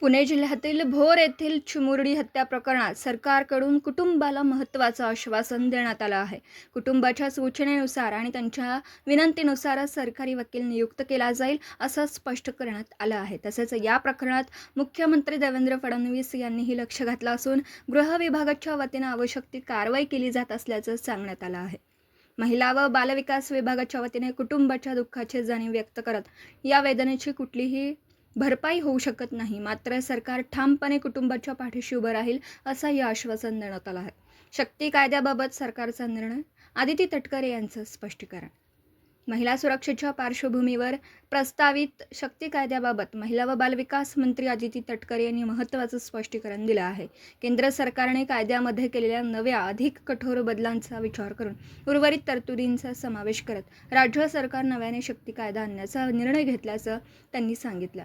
पुणे जिल्ह्यातील भोर येथील चिमुरडी हत्या प्रकरणात सरकारकडून कुटुंबाला महत्त्वाचं आश्वासन देण्यात आलं आहे. कुटुंबाच्या सूचनेनुसार आणि त्यांच्या विनंतीनुसारच सरकारी वकील नियुक्त केला जाईल असं स्पष्ट करण्यात आलं आहे. तसेच या प्रकरणात मुख्यमंत्री देवेंद्र फडणवीस यांनीही लक्ष घातलं असून गृह विभागाच्या वतीनं आवश्यक ती कारवाई केली जात असल्याचं सांगण्यात आलं आहे. महिला व बालविकास विभागाच्या वतीने कुटुंबाच्या दुःखाची जाणीव व्यक्त करत या वेदनेची कुठलीही भरपाई होऊ शकत नाही, मात्र सरकार ठामपणे कुटुंबाच्या पाठीशी उभं राहील असंही आश्वासन देण्यात आलं आहे. शक्ती कायद्याबाबत सरकारचा निर्णय, आदिती तटकरे यांचं स्पष्टीकरण. महिला सुरक्षेच्या पार्श्वभूमीवर प्रस्तावित शक्ती कायद्याबाबत महिला व बालविकास मंत्री आदिती तटकरे यांनी महत्त्वाचं स्पष्टीकरण दिलं आहे. केंद्र सरकारने कायद्यामध्ये केलेल्या नव्या अधिक कठोर बदलांचा विचार करून उर्वरित तरतुदींचा समावेश करत राज्य सरकार नव्याने शक्ती कायदा आणण्याचा निर्णय घेतल्याचं त्यांनी सांगितलं.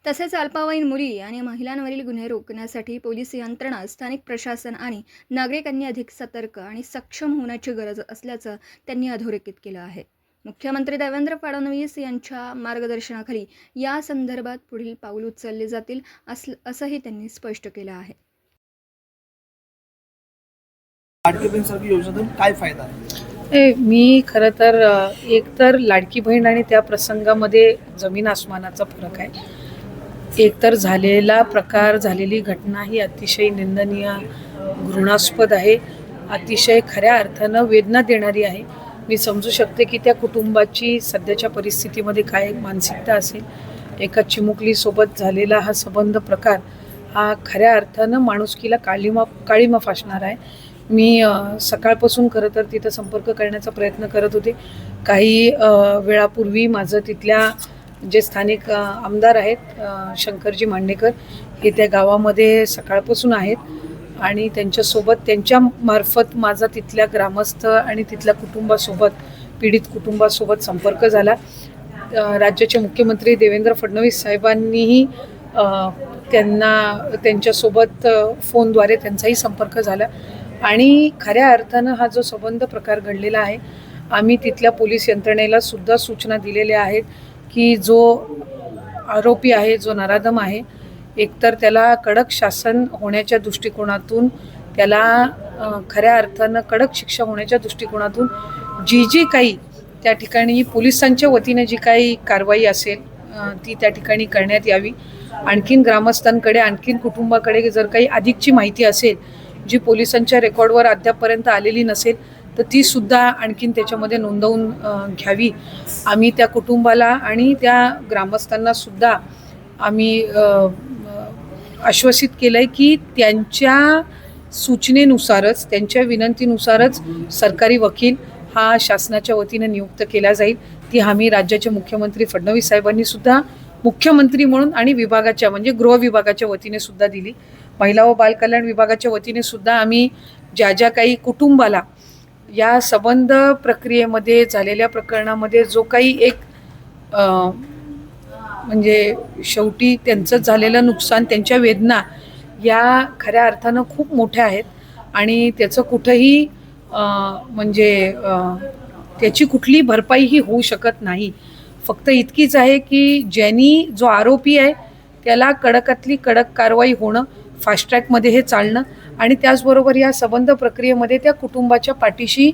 तसेच अल्पवयीन मुली आणि महिलांवरील गुन्हे रोखण्यासाठी पोलीस यंत्रणा, स्थानिक प्रशासन आणि नागरिकांनी अधिक सतर्क आणि सक्षम होण्याची गरज असल्याचं त्यांनी अधोरेखित केलं आहे. मुख्यमंत्री देवेंद्र फडणवीस यांच्या मार्गदर्शनाखाली या संदर्भात पुढील पाऊल उचलले जातील असंही त्यांनी स्पष्ट केलं आहे. लाडकी बहीणसारखी योजनेतून काय फायदा आहे? मी खरं तर एकतर लाडकी बहीण आणि त्या प्रसंगामध्ये जमीन आसमानाचा फरक आहे. एकतर झालेला प्रकार, झालेली घटना ही अतिशय निंदनीय, घृणास्पद आहे, अतिशय खऱ्या अर्थानं वेदना देणारी आहे. मी समजू शकते की त्या कुटुंबाची सध्याच्या परिस्थितीमध्ये काय मानसिकता असेल. एका चिमुकलीसोबत झालेला हा संबंध प्रकार हा खऱ्या अर्थानं माणुसकीला काळीमा फासणारा आहे. मी सकाळपासून खरं तर तिथं संपर्क करण्याचा प्रयत्न करत होते. काही वेळापूर्वी माझं तिथल्या जे स्थानिक आमदार आहेत शंकरजी मांडेकर, हे त्या गावामध्ये सकाळपासून आहेत आणि त्यांच्यासोबत त्यांच्यामार्फत माझा तिथल्या ग्रामस्थ आणि तिथल्या कुटुंबासोबत, पीडित कुटुंबासोबत संपर्क झाला. राज्याचे मुख्यमंत्री देवेंद्र फडणवीस साहेबांनीही त्यांच्यासोबत फोनद्वारे त्यांचाही संपर्क झाला आणि खऱ्या अर्थानं हा जो संबंध प्रकार घडलेला आहे, आम्ही तिथल्या पोलीस यंत्रणेला सुद्धा सूचना दिलेल्या आहेत की जो आरोपी आहे, जो नराधम आहे, एकतर त्याला कडक शासन होण्याच्या दृष्टिकोनातून, त्याला खऱ्या अर्थानं कडक शिक्षा होण्याच्या दृष्टिकोनातून जी काही त्या ठिकाणी पोलिसांच्या वतीने जी काही कारवाई असेल ती त्या ठिकाणी करण्यात यावी. आणखीन ग्रामस्थांकडे, आणखीन कुटुंबाकडे जर काही अधिकची माहिती असेल जी पोलिसांच्या रेकॉर्डवर अद्यापपर्यंत आलेली नसेल तर ती सुद्धा आणखीन त्याच्यामध्ये नोंदवून घ्यावी. आम्ही त्या कुटुंबाला आणि त्या ग्रामस्थांना सुद्धा आम्ही आश्वासित केलं आहे की त्यांच्या सूचनेनुसारच, त्यांच्या विनंतीनुसारच सरकारी वकील हा शासनाच्या वतीने नियुक्त केला जाईल. ती हमी राज्याचे मुख्यमंत्री फडणवीस साहेबांनी सुद्धा मुख्यमंत्री म्हणून आणि विभागाच्या म्हणजे गृह विभागाच्या वतीने सुद्धा दिली. महिला व बालकल्याण विभागाच्या वतीने सुद्धा आम्ही ज्या काही कुटुंबाला या संबंध प्रक्रियेमध्ये झालेल्या प्रकरणामध्ये जो काही एक म्हणजे शेवटी त्यांचं झालेलं नुकसान, त्यांच्या वेदना या खऱ्या अर्थानं खूप मोठ्या आहेत आणि त्याचं कुठंही म्हणजे त्याची कुठली भरपाईही होऊ शकत नाही. फक्त इतकीच आहे की ज्यांनी, जो आरोपी आहे त्याला कडकातली कडक कारवाई होणं, फास्ट ट्रॅकमध्ये हे चालणं आणि त्याचबरोबर या संबंध प्रक्रियेमध्ये त्या कुटुंबाच्या पाठीशी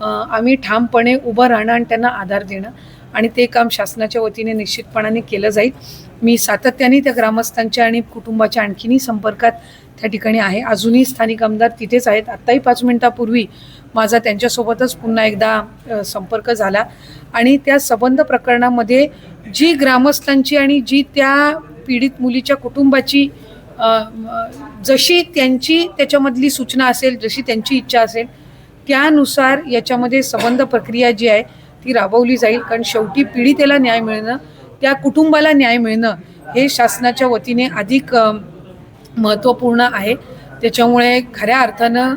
आम्ही ठामपणे उभं राहणं आणि त्यांना आधार देणं आणि ते काम शासनाच्या वतीने निश्चितपणाने केलं जाईल. मी सातत्याने त्या ग्रामस्थांच्या आणि कुटुंबाच्या आणखीनही संपर्कात त्या ठिकाणी आहे. अजूनही स्थानिक आमदार तिथेच आहेत. आत्ताही 5 मिनिटापूर्वी माझा त्यांच्यासोबतच पुन्हा एकदा संपर्क झाला आणि त्या संबंध प्रकरणामध्ये जी ग्रामस्थांची आणि जी त्या पीडित मुलीच्या कुटुंबाची जशी त्यांची त्याच्यामधली सूचना असेल, जशी त्यांची इच्छा असेल त्यानुसार याच्यामध्ये संबंध प्रक्रिया जी आहे ती राबवली जाईल. कारण शेवटी पीडितेला न्याय मिळणं, त्या कुटुंबाला न्याय मिळणं हे शासनाच्या वतीने अधिक महत्त्वपूर्ण आहे. त्याच्यामुळे खऱ्या अर्थानं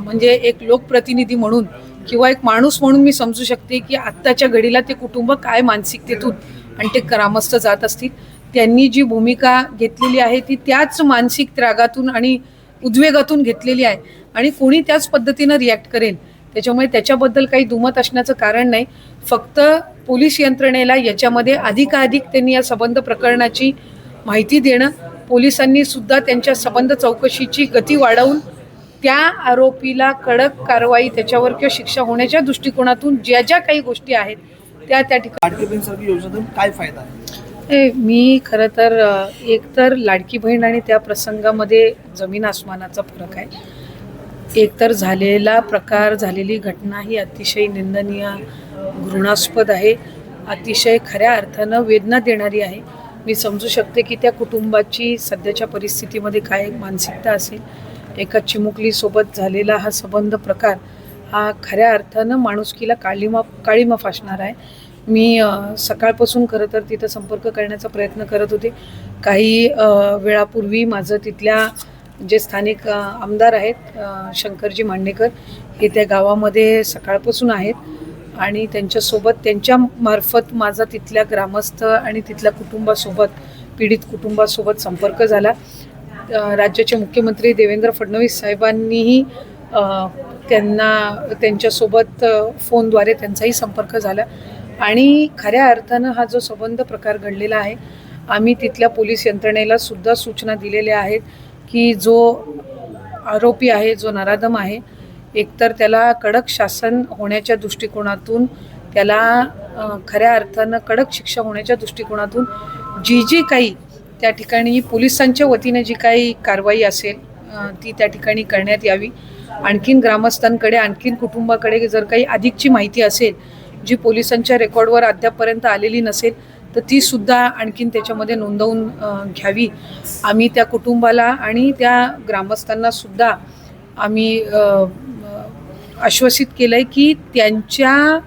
म्हणजे एक लोकप्रतिनिधी म्हणून किंवा एक माणूस म्हणून मी समजू शकते की आत्ताच्या घडीला ते कुटुंब काय मानसिकतेतून आणि ते ग्रामस्थ जात असतील. त्यांनी जी भूमिका घेतलेली आहे ती त्याच मानसिक त्रागातून आणि उद्वेगातून घेतलेली आहे आणि कोणी त्याच पद्धतीनं रिॲक्ट करेल. त्याच्यामुळे त्याच्याबद्दल काही दुमत असण्याचं कारण नाही. फक्त पोलीस यंत्रणेला याच्यामध्ये अधिकाधिक त्यांनी या संबंध प्रकरणाची माहिती देणं, पोलिसांनी सुद्धा त्यांच्या संबंध चौकशीची गती वाढवून त्या आरोपीला कडक कारवाई त्याच्यावर किंवा शिक्षा होण्याच्या दृष्टिकोनातून ज्या ज्या काही गोष्टी आहेत त्या ठिकाणी लाडकी बहीणसारखी योजनेतून काय फायदा आहे? मी खरं तर एकतर लाडकी बहीण आणि त्या प्रसंगामध्ये जमीन आसमानाचा फरक आहे. एकतर झालेला प्रकार, झालेली घटना ही अतिशय निंदनीय, घृणास्पद आहे, अतिशय खऱ्या अर्थानं वेदना देणारी आहे. मी समजू शकते की त्या कुटुंबाची सध्याच्या परिस्थितीमध्ये काय मानसिकता असेल. एका चिमुकलीसोबत झालेला हा संबंध प्रकार हा खऱ्या अर्थानं माणुसकीला काळीमा फासणार आहे. मी सकाळपासून खरं तर तिथं संपर्क करण्याचा प्रयत्न करत होते. काही वेळापूर्वी माझं तिथल्या जे स्थानिक आमदार आहेत शंकरजी मांडेकर हे त्या गावामध्ये सकाळपासून आहेत आणि त्यांच्यासोबत त्यांच्यामार्फत माझा तिथल्या ग्रामस्थ आणि तिथल्या कुटुंबासोबत, पीडित कुटुंबासोबत संपर्क झाला. राज्याचे मुख्यमंत्री देवेंद्र फडणवीस साहेबांनीही त्यांच्यासोबत फोनद्वारे त्यांचाही संपर्क झाला आणि खऱ्या अर्थानं हा जो संबंध प्रकार घडलेला आहे, आम्ही तिथल्या पोलीस यंत्रणेला सुद्धा सूचना दिलेल्या आहेत की जो आरोपी आहे, जो नराधम आहे, एकतर त्याला कडक शासन होण्याच्या दृष्टिकोनातून, त्याला खऱ्या अर्थानं कडक शिक्षा होण्याच्या दृष्टिकोनातून जी काही त्या ठिकाणी पोलिसांच्या वतीने जी काही कारवाई असेल ती त्या ठिकाणी करण्यात यावी. आणखीन ग्रामस्थांकडे, आणखीन कुटुंबाकडे जर काही अधिकची माहिती असेल जी पोलिसांच्या रेकॉर्डवर अद्यापपर्यंत आलेली नसेल तर ती सुद्धा आणखीन त्याच्यामध्ये नोंदवून घ्यावी. आम्ही त्या कुटुंबाला आणि त्या ग्रामस्थांना सुद्धा आम्ही आश्वासित केलं आहे की त्यांच्या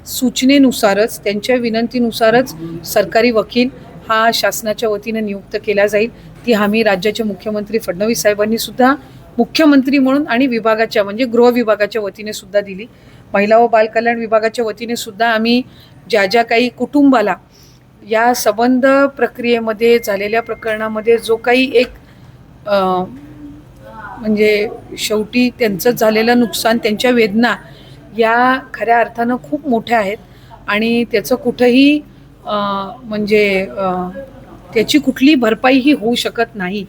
सूचनेनुसारच, त्यांच्या विनंतीनुसारच सरकारी वकील हा शासनाच्या वतीने नियुक्त केला जाईल. ती आम्ही राज्याचे मुख्यमंत्री फडणवीस साहेबांनी सुद्धा मुख्यमंत्री म्हणून आणि विभागाच्या म्हणजे गृह विभागाच्या वतीने सुद्धा दिली. महिला व बालकल्याण विभागाच्या वतीने सुद्धा आम्ही ज्या काही कुटुंबाला या संबंध प्रक्रियेमध्ये झालेल्या प्रकरणामध्ये जो काही एक म्हणजे शेवटी त्यांचं झालेलं नुकसान, त्यांच्या वेदना या खऱ्या अर्थानं खूप मोठ्या आहेत आणि त्याचं कुठंही म्हणजे त्याची कुठली भरपाईही होऊ शकत नाही.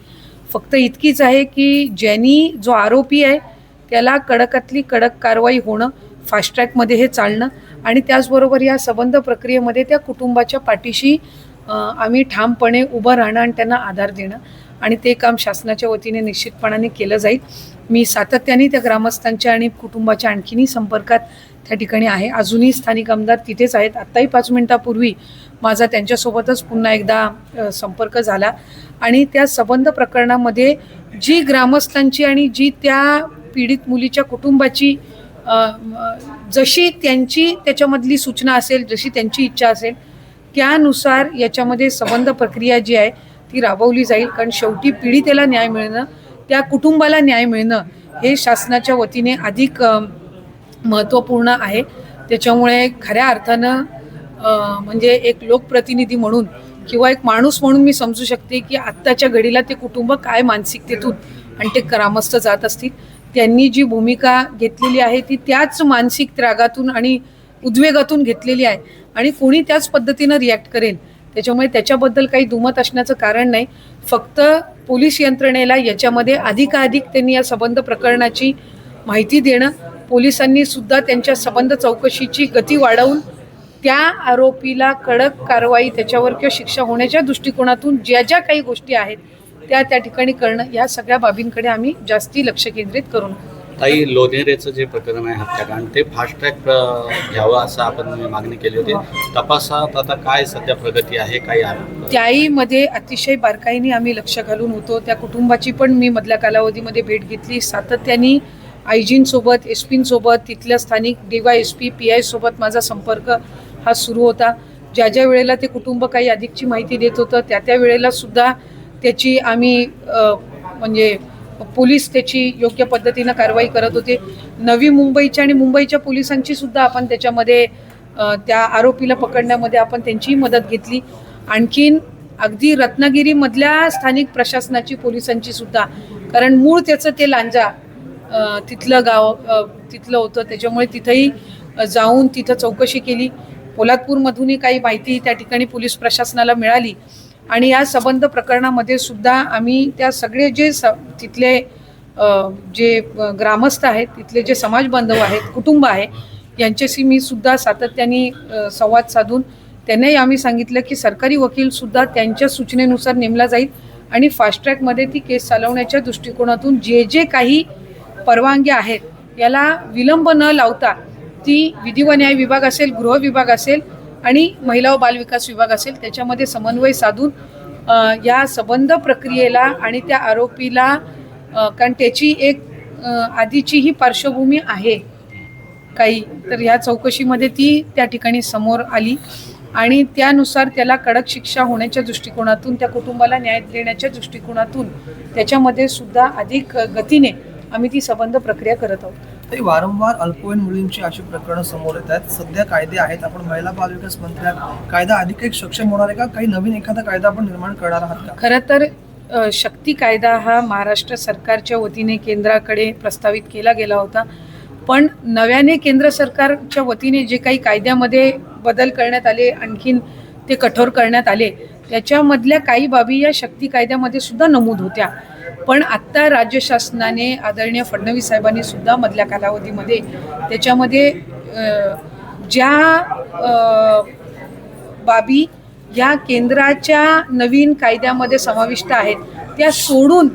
फक्त इतकीच आहे की ज्यांनी, जो आरोपी आहे त्याला कडकातली कडक कारवाई होणं, फास्ट ट्रॅकमध्ये हे चालणं आणि त्याचबरोबर या संबंध प्रक्रियेमध्ये त्या कुटुंबाच्या पाठीशी आम्ही ठामपणे उभं राहणं आणि त्यांना आधार देणं आणि ते काम शासनाच्या वतीने निश्चितपणाने केलं जाईल. मी सातत्याने त्या ग्रामस्थांच्या आणि कुटुंबाच्या आणखीनही संपर्कात त्या ठिकाणी आहे. अजूनही स्थानिक आमदार तिथेच आहेत. आत्ताही 5 मिनिटापूर्वी माझा त्यांच्यासोबतच पुन्हा एकदा संपर्क झाला आणि त्या संबंध प्रकरणामध्ये जी ग्रामस्थांची आणि जी त्या पीडित मुलीच्या कुटुंबाची जशी त्यांची त्याच्यामधली सूचना असेल, जशी त्यांची इच्छा असेल त्यानुसार याच्यामध्ये संबंध प्रक्रिया जी आहे ती राबवली जाईल. कारण शेवटी पीडितेला न्याय मिळणं, त्या कुटुंबाला न्याय मिळणं हे शासनाच्या वतीने अधिक महत्त्वपूर्ण आहे. त्याच्यामुळे खऱ्या अर्थानं म्हणजे एक लोकप्रतिनिधी म्हणून किंवा एक माणूस म्हणून मी समजू शकते की आत्ताच्या घडीला ते कुटुंब काय मानसिकतेतून आणि ते ग्रामस्थ जात असतील. त्यांनी जी भूमिका घेतलेली आहे ती त्याच मानसिक त्यागातून आणि उद्वेगातून घेतलेली आहे आणि कोणी त्याच पद्धतीनं रिॲक्ट करेल. त्याच्यामुळे त्याच्याबद्दल काही दुमत असण्याचं कारण नाही. फक्त पोलीस यंत्रणेला याच्यामध्ये अधिकाधिक त्यांनी या संबंध प्रकरणाची माहिती देणं, पोलिसांनी सुद्धा त्यांच्या संबंध चौकशीची गती वाढवून त्या आरोपीला कडक कारवाई त्याच्यावर किंवा शिक्षा होण्याच्या दृष्टिकोनातून ज्या ज्या काही गोष्टी आहेत त्या ठिकाणी करणं, या सगळ्या बाबींकडे आम्ही जास्ती लक्ष केंद्रित करू. ताई, लोणेरेचं जे प्रकरण आहे हत्याकांड, ते फास्ट ट्रॅक घ्यावं असं आपण मागणी केली होती. तपासात आता काय सध्या प्रगती आहे, काय आहे? त्याहीमध्ये अतिशय बारकाईने आम्ही लक्ष घालून होतो. त्या कुटुंबाची पण मी मधल्या कालावधीमध्ये भेट घेतली. सातत्याने आयजींसोबत, एसपींसोबत, तिथल्या स्थानिक DYSP PI सोबत माझा संपर्क हा सुरू होता. ज्या वेळेला ते कुटुंब काही अधिकची माहिती देत होतं त्या वेळेला सुद्धा त्याची आम्ही म्हणजे पोलीस त्याची योग्य पद्धतीनं कारवाई करत होते. नवी मुंबईच्या आणि मुंबईच्या पोलिसांची सुद्धा आपण त्याच्यामध्ये त्या आरोपीला पकडण्यामध्ये आपण त्यांचीही मदत घेतली. आणखीन अगदी रत्नागिरीमधल्या स्थानिक प्रशासनाची, पोलिसांची सुद्धा, कारण मूळ त्याचं ते लांजा तिथलं गाव तिथलं होतं. त्याच्यामुळे तिथंही जाऊन तिथं चौकशी केली. पोलादपूरमधूनही काही माहिती त्या ठिकाणी पोलीस प्रशासनाला मिळाली आणि या संबंध प्रकरणामध्ये सुद्धा आम्ही त्या सगळे जे तिथले जे ग्रामस्थ आहेत, तिथले जे समाज बांधव आहेत, कुटुंब आहे, यांच्याशी मी सुद्धा सातत्याने संवाद साधून त्यांनाही आम्ही सांगितलं की सरकारी वकील सुद्धा त्यांच्या सूचनेनुसार नेमला जाईल आणि फास्ट ट्रॅकमध्ये ती केस चालवण्याच्या दृष्टिकोनातून जे जे काही परवानग्या आहेत याला विलंब न लावता ती विधी व न्याय विभाग असेल, गृह विभाग असेल आणि महिला व बालविकास विभाग असेल त्याच्यामध्ये समन्वय साधून या संबंध प्रक्रियेला आणि त्या आरोपीला कारण त्याची एक आधीची ही पार्श्वभूमी आहे काही, तर ह्या चौकशीमध्ये ती त्या ठिकाणी समोर आली आणि त्यानुसार त्याला कडक शिक्षा होण्याच्या दृष्टिकोनातून त्या कुटुंबाला न्याय देण्याच्या दृष्टिकोनातून त्याच्यामध्ये सुद्धा अधिक गतीने आम्ही ती संबंध प्रक्रिया करत आहोत. तरी वारंवार अल्पवयीन मुलींची अशी प्रकरणं समोर येत आहेत. सध्या कायदे आहेत, आपण महिला बालविकास मंत्री कायदा अधिक एक सक्षम होणार आहे का? काही नवीन एखादा कायदा आपण निर्माण करणार आहात का? खरं तर शक्ती कायदा हा महाराष्ट्र सरकारच्या वतीने केंद्राकडे प्रस्तावित केला गेला होता, पण नव्याने केंद्र सरकारच्या वतीने जे काही कायद्यामध्ये बदल करण्यात आले, आणखीन ते कठोर करण्यात आले, त्याच्यामधल्या काही बाबी या शक्ती कायद्यामध्ये सुद्धा नमूद होत्या. पण आत्ता राज्य शासनाने आदरणीय फडणवीस साहेबांनी सुद्धा मधल्या कालावधीमध्ये त्याच्यामध्ये ज्या बाबी या केंद्राच्या नवीन कायद्यामध्ये समाविष्ट आहेत त्या सोडून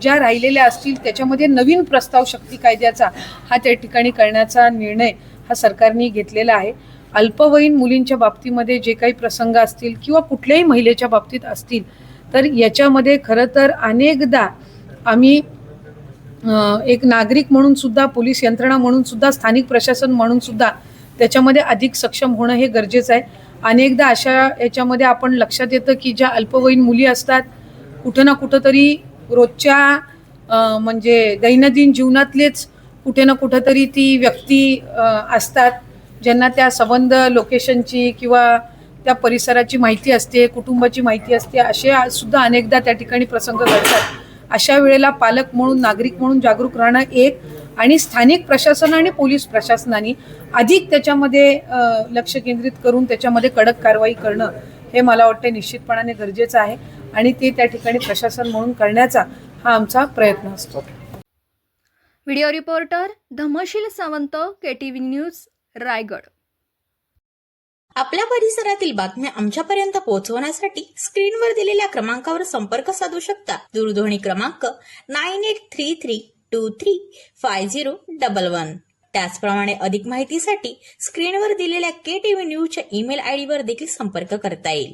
ज्या राहिलेल्या असतील त्याच्यामध्ये नवीन प्रस्ताव शक्ती कायद्याचा हा त्या ठिकाणी करण्याचा निर्णय हा सरकारने घेतलेला आहे. अल्पवयीन मुलींच्या बाबतीमध्ये जे काही प्रसंग असतील किंवा कुठल्याही महिलेच्या बाबतीत असतील तर याच्यामध्ये खरं तर अनेकदा आम्ही एक नागरिक म्हणून सुद्धा, पोलीस यंत्रणा म्हणून सुद्धा, स्थानिक प्रशासन म्हणून सुद्धा त्याच्यामध्ये अधिक सक्षम होणं हे गरजेचं आहे. अनेकदा अशा याच्यामध्ये आपण लक्षात येतं की ज्या अल्पवयीन मुली असतात कुठं ना कुठं तरी रोजच्या म्हणजे दैनंदिन जीवनातलेच कुठे ना कुठं तरी ती व्यक्ती असतात ज्यांना त्या संबंध लोकेशनची किंवा त्या परिसराची माहिती असते, कुटुंबाची माहिती असते, असे सुद्धा अनेकदा त्या ठिकाणी प्रसंग घडतात. अशा वेळेला पालक म्हणून, नागरिक म्हणून जागरूक राहणं एक आणि स्थानिक प्रशासन आणि पोलीस प्रशासनाने अधिक त्याच्यामध्ये लक्ष केंद्रित करून त्याच्यामध्ये कडक कारवाई करणं हे मला वाटतं निश्चितपणाने गरजेचं आहे आणि ते त्या ठिकाणी प्रशासन म्हणून करण्याचा हा आमचा प्रयत्न असतो. Video reporter Dhamsheel Sawant, KTV news, Raigad. आपल्या परिसरातील बातम्या आमच्यापर्यंत पोहोचवण्यासाठी स्क्रीनवर दिलेल्या क्रमांकावर संपर्क साधू शकता. दूरध्वनी क्रमांक 9833235011. त्याचप्रमाणे अधिक माहितीसाठी स्क्रीनवर दिलेल्या KTV न्यूजच्या ईमेल आयडीवर देखील संपर्क करता येईल.